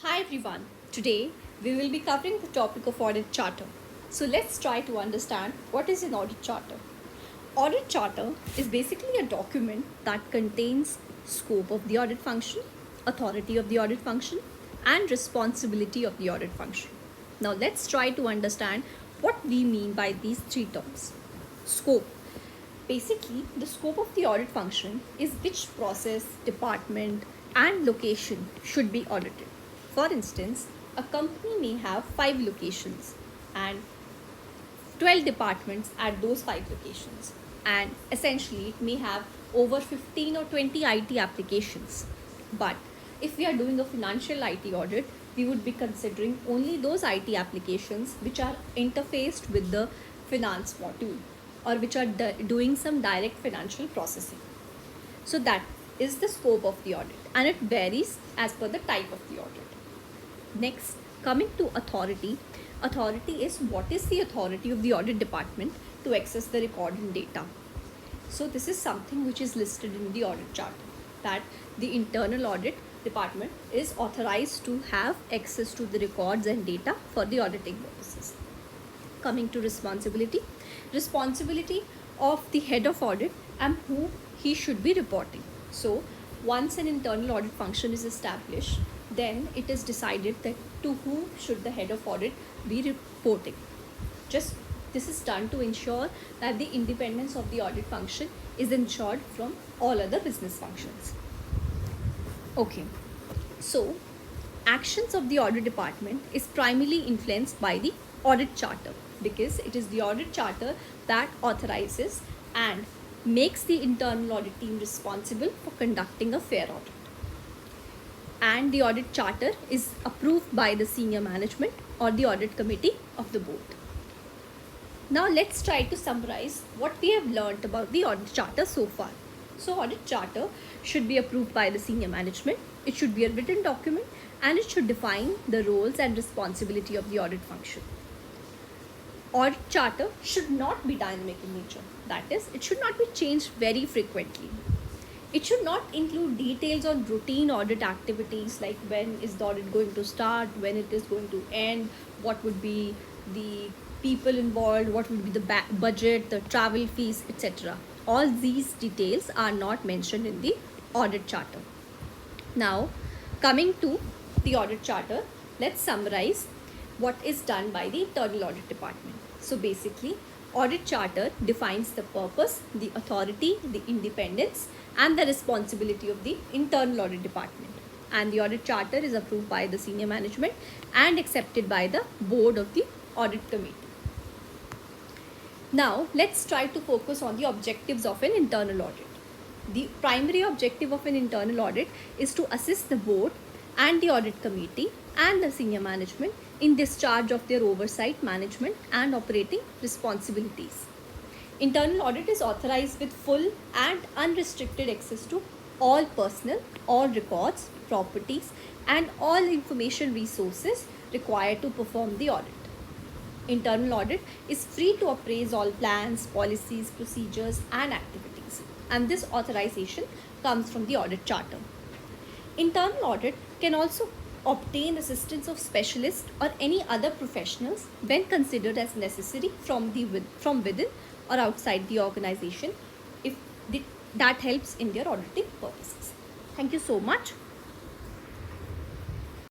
Hi everyone. Today we will be covering the topic of Audit Charter. So let's try to understand what is an Audit Charter. Audit Charter is basically a document that contains scope of the audit function, authority of the audit function, and responsibility of the audit function. Now let's try to understand what we mean by these three terms. Scope. Basically, the scope of the audit function is which process, department, and location should be audited. For instance, a company may have 5 locations and 12 departments at those 5 locations, and essentially it may have over 15 or 20 IT applications. But if we are doing a financial IT audit, we would be considering only those IT applications which are interfaced with the finance module or which are doing some direct financial processing. So that is the scope of the audit, and it varies as per the type of the audit. Next, coming to authority. Authority is what is the authority of the audit department to access the record and data. So this is something which is listed in the audit charter, that the internal audit department is authorized to have access to the records and data for the auditing purposes. Coming to responsibility. Responsibility of the head of audit and who he should be reporting. So once an internal audit function is established, then it is decided that to whom should the head of audit be reporting. Just this is done to ensure that the independence of the audit function is ensured from all other business functions. Okay, so actions of the audit department is primarily influenced by the audit charter, because it is the audit charter that authorizes and makes the internal audit team responsible for conducting a fair audit. And the audit charter is approved by the senior management or the audit committee of the board. Now let's try to summarize what we have learned about the audit charter so far. So audit charter should be approved by the senior management. It should be a written document and it should define the roles and responsibility of the audit function. Audit charter should not be dynamic in nature. That is, it should not be changed very frequently. It should not include details on routine audit activities like when is the audit going to start, when it is going to end, what would be the people involved, what would be the budget, the travel fees, etc. All these details are not mentioned in the audit charter. Now, coming to the audit charter, let's summarize what is done by the internal audit department. So basically, audit charter defines the purpose, the authority, the independence, and the responsibility of the internal audit department. And the audit charter is approved by the senior management and accepted by the board of the audit committee. Now, let's try to focus on the objectives of an internal audit. The primary objective of an internal audit is to assist the board and the audit committee and the senior management in discharge of their oversight, management, and operating responsibilities. Internal audit is authorized with full and unrestricted access to all personnel, all records, properties, and all information resources required to perform the audit. Internal audit is free to appraise all plans, policies, procedures, and activities, and this authorization comes from the audit charter. Internal audit can also obtain assistance of specialists or any other professionals when considered as necessary from within or outside the organization if that helps in their auditing purposes. Thank you so much.